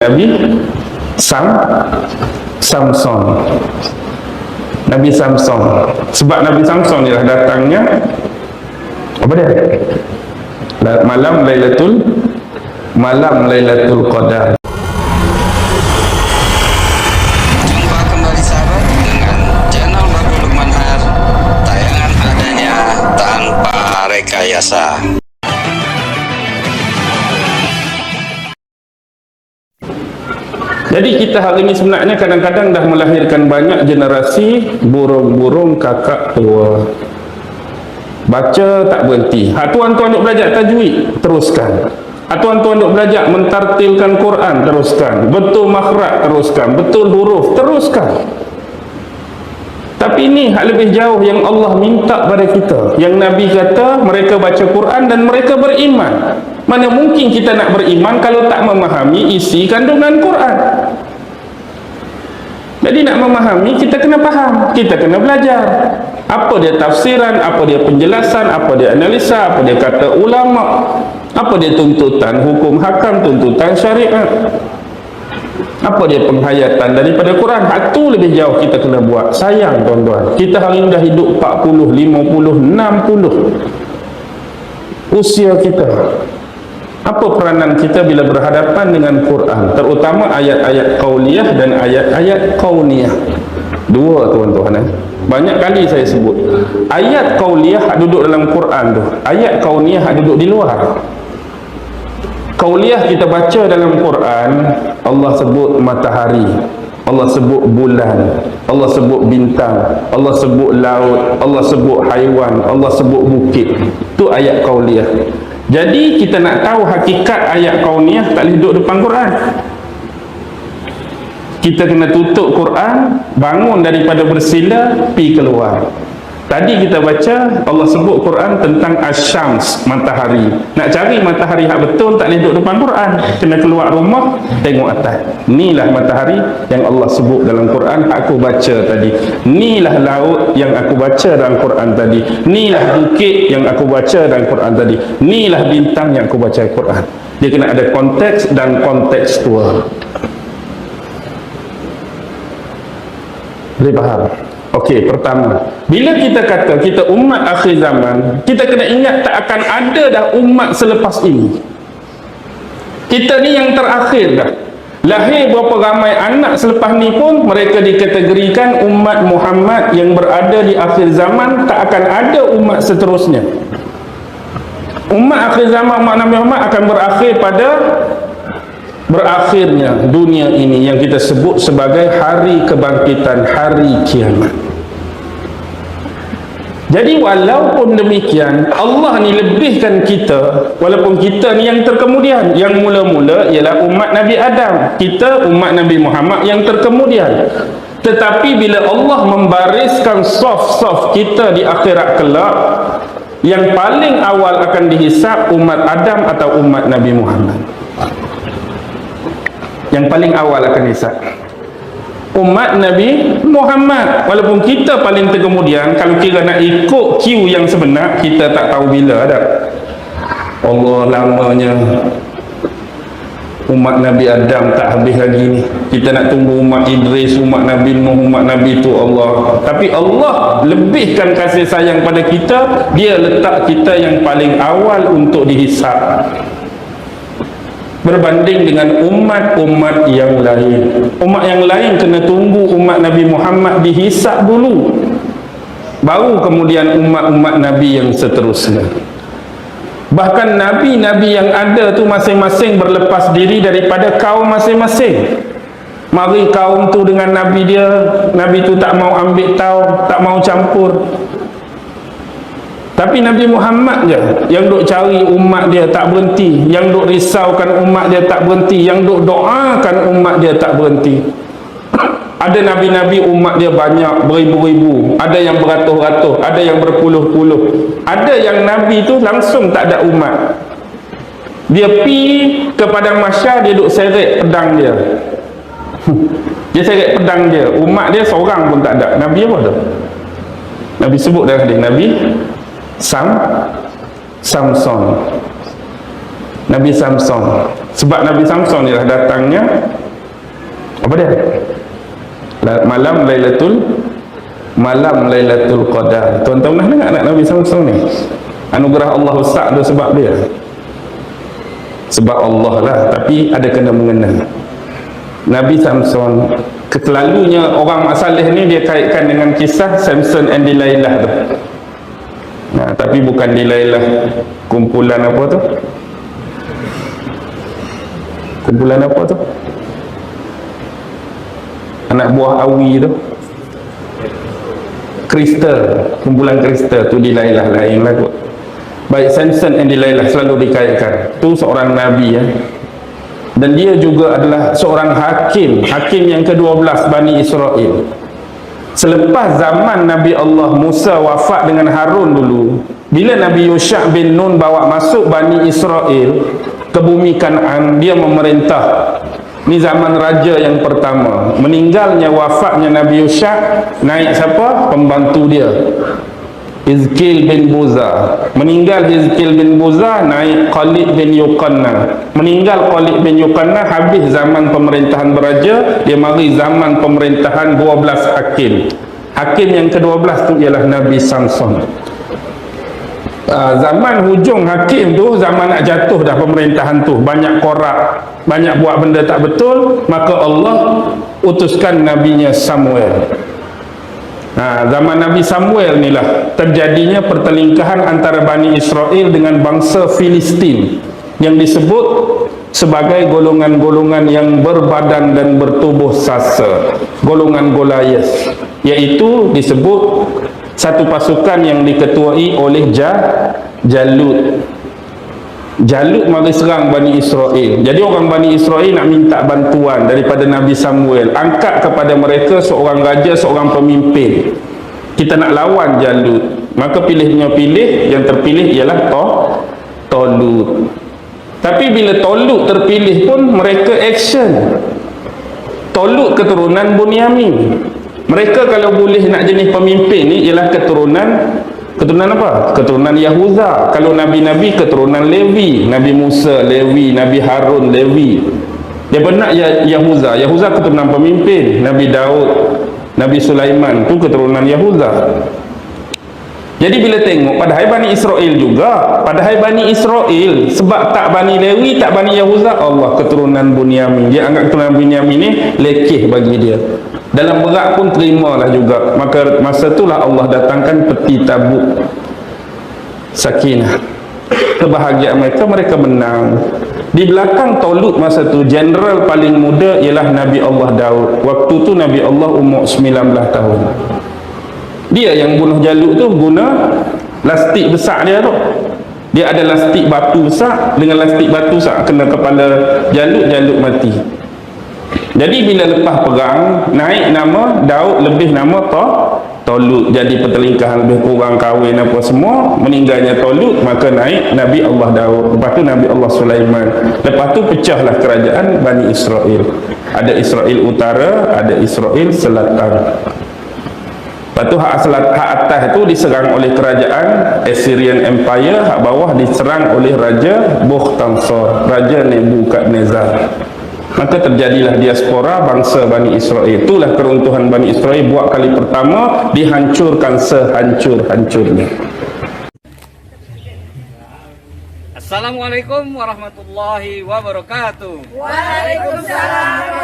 Nabi Samson. Nabi Samson. Sebab Nabi Samson ni lah datangnya apa dia? Malam Lailatul Qadar. Jumpa kembali sahabat dengan channel Babu Lukman Har. Tayangan adanya tanpa rekayasa. Jadi kita hari ini sebenarnya kadang-kadang dah melahirkan banyak generasi burung-burung kakak tua. Baca tak berhenti. Tuan-tuan duk belajar tajwid, teruskan. Tuan-tuan duk belajar mentartilkan Quran, teruskan. Betul makhraj, teruskan. Betul huruf, teruskan. Tapi ini hal lebih jauh yang Allah minta pada kita. Yang Nabi kata mereka baca Quran dan mereka beriman. Mana mungkin kita nak beriman kalau tak memahami isi kandungan Quran. Jadi nak memahami, kita kena faham, kita kena belajar. Apa dia tafsiran, apa dia penjelasan, apa dia analisa, apa dia kata ulama, apa dia tuntutan hukum hakam, tuntutan syariat, apa dia penghayatan daripada Quran. Itu lebih jauh kita kena buat. Sayang tuan-tuan, kita hari ini dah hidup 40, 50, 60 usia kita. Apa peranan kita bila berhadapan dengan Quran, terutama ayat-ayat qauliyah dan ayat-ayat kauniyah? Dua tuan-tuan. Banyak kali saya sebut ayat qauliyah duduk dalam Quran tu, ayat kauniyah duduk di luar. Qauliyah kita baca dalam Quran, Allah sebut matahari, Allah sebut bulan, Allah sebut bintang, Allah sebut laut, Allah sebut haiwan, Allah sebut bukit. Tu ayat qauliyah. Jadi kita nak tahu hakikat ayat kauniyah, tak boleh duduk depan Quran. Kita kena tutup Quran, bangun daripada bersila, pi keluar. Tadi kita baca Allah sebut Quran tentang Asy-Syams, matahari. Nak cari matahari hak betul, tak boleh duduk depan Quran, kena keluar rumah, tengok atas. Inilah matahari yang Allah sebut dalam Quran, aku baca tadi. Inilah laut yang aku baca dalam Quran tadi. Inilah bukit yang aku baca dalam Quran tadi. Inilah bintang yang aku baca dalam Quran. Dia kena ada konteks dan kontekstual. Boleh faham? Okey, pertama, bila kita kata kita umat akhir zaman, kita kena ingat tak akan ada dah umat selepas ini. Kita ni yang terakhir dah. Lahir berapa ramai anak selepas ni pun mereka dikategorikan umat Muhammad yang berada di akhir zaman. Tak akan ada umat seterusnya. Umat akhir zaman, umat Nabi Muhammad akan berakhir pada berakhirnya dunia ini yang kita sebut sebagai hari kebangkitan, hari kiamat. Jadi walaupun demikian, Allah ni lebihkan kita, walaupun kita ni yang terkemudian. Yang mula-mula ialah umat Nabi Adam, kita umat Nabi Muhammad yang terkemudian. Tetapi bila Allah membariskan saf-saf kita di akhirat kelak, yang paling awal akan dihisap umat Adam atau umat Nabi Muhammad. Yang paling awal akan hisap umat Nabi Muhammad. Walaupun kita paling terkemudian, kalau kira nak ikut queue yang sebenar, kita tak tahu bila dah. Allah lamanya umat Nabi Adam tak habis lagi ni. Kita nak tunggu umat Idris, umat Nabi Nuh, umat Nabi tu Allah. Tapi Allah lebihkan kasih sayang pada kita, dia letak kita yang paling awal untuk dihisap, berbanding dengan umat-umat yang lain. Umat yang lain kena tunggu umat Nabi Muhammad dihisap dulu, baru kemudian umat-umat Nabi yang seterusnya. Bahkan Nabi-Nabi yang ada tu masing-masing berlepas diri daripada kaum masing-masing. Mari kaum tu dengan Nabi dia, Nabi tu tak mau ambil tahu, tak mau campur. Tapi Nabi Muhammad je yang duk cari umat dia tak berhenti, yang duk risaukan umat dia tak berhenti, yang duk doakan umat dia tak berhenti. Ada Nabi-Nabi umat dia banyak, beribu-ribu, ada yang beratus-ratus, ada yang berpuluh-puluh. Ada yang Nabi tu langsung tak ada umat. Dia pi ke padang mahsyar, dia duk seret pedang dia. Dia seret pedang dia, umat dia seorang pun tak ada. Nabi apa tu? Nabi sebut dalam hadis, Nabi Samson. Nabi Samson. Sebab Nabi Samson ni lah datangnya apa dia? Malam Lailatul Qadar. Tuan-tuan pernah dengar anak Nabi Samson ni? Anugerah Allah besar tu sebab dia. Sebab Allah lah, tapi ada kena mengena. Nabi Samson, selalunya orang masalih ni dia kaitkan dengan kisah Samson and Delilah tu. Nah, tapi bukan Delilah kumpulan apa tu? Kumpulan apa tu? Anak buah Awi tu. Kristal, kumpulan kristal tu Delilah lain lah kot. Baik, Samson and Delilah selalu dikaitkan. Tu seorang Nabi ya. Dan dia juga adalah seorang hakim yang ke-12 Bani Israel. Selepas zaman Nabi Allah Musa wafat dengan Harun dulu, bila Nabi Yusha' bin Nun bawa masuk Bani Israel ke bumi Kan'an, dia memerintah. Ni zaman raja yang pertama. Meninggalnya, wafatnya Nabi Yusha', naik siapa? Pembantu dia, Hizkil bin Buza. Meninggal Hizkil bin Buza, naik Khalid bin Yuqanna. Meninggal Khalid bin Yuqanna, habis zaman pemerintahan beraja, dia mari zaman pemerintahan 12 hakim. Hakim yang ke-12 tu ialah Nabi Samson. Zaman hujung hakim tu, zaman nak jatuh dah pemerintahan tu, banyak korak, banyak buat benda tak betul, maka Allah utuskan nabinya Samuel. Zaman Nabi Samuel ni lah terjadinya pertelingkahan antara Bani Israel dengan bangsa Filistin yang disebut sebagai golongan-golongan yang berbadan dan bertubuh sasa, golongan Goliath, iaitu disebut satu pasukan yang diketuai oleh Jalut. Jalut mari serang Bani Israel. Jadi orang Bani Israel nak minta bantuan daripada Nabi Samuel, angkat kepada mereka seorang raja, seorang pemimpin. Kita nak lawan Jalut. Maka yang terpilih ialah Tolut. Tapi bila Tolut terpilih pun mereka action. Tolut keturunan Bunyamin. Mereka kalau boleh nak jenis pemimpin ni ialah keturunan apa? Keturunan Yahuza. Kalau Nabi-Nabi keturunan Levi. Nabi Musa Levi, Nabi Harun Levi. Dia benar Yahuza. Yahuza keturunan pemimpin. Nabi Daud, Nabi Sulaiman tu keturunan Yahuza. Jadi bila tengok, padahal Bani Israel juga, padahal Bani Israel, sebab tak Bani Lewi, tak Bani Yahuza, Allah keturunan Bunyamin. Dia anggap keturunan Bunyamin ni lekeh bagi dia. Dalam berat pun terimalah juga. Maka masa itulah Allah datangkan peti tabuk sakinah, kebahagiaan mereka menang. Di belakang Tolut masa tu, jeneral paling muda ialah Nabi Allah Daud. Waktu tu Nabi Allah umur 19 tahun. Dia yang bunuh Jalut tu guna lastik besar dia tu. Dia ada lastik batu besar, dengan lastik batu besar kena kepala Jalut mati. Jadi bila lepas perang, naik nama Daud, lebih nama Tolut. Jadi pertelingkahan lebih kurang, kahwin apa semua, meninggalnya Tolut, maka naik Nabi Allah Daud. Lepas tu Nabi Allah Sulaiman. Lepas tu pecahlah kerajaan Bani Israel. Ada Israel Utara, ada Israel Selatan. Lepas tu hak atas tu diserang oleh kerajaan Assyrian Empire, hak bawah diserang oleh Raja Bukhtansor, Raja Nebukadnezar. Maka terjadilah diaspora bangsa Bani Israel. Itulah keruntuhan Bani Israel buat kali pertama, dihancurkan sehancur-hancurnya. Assalamualaikum warahmatullahi wabarakatuh. Waalaikumsalam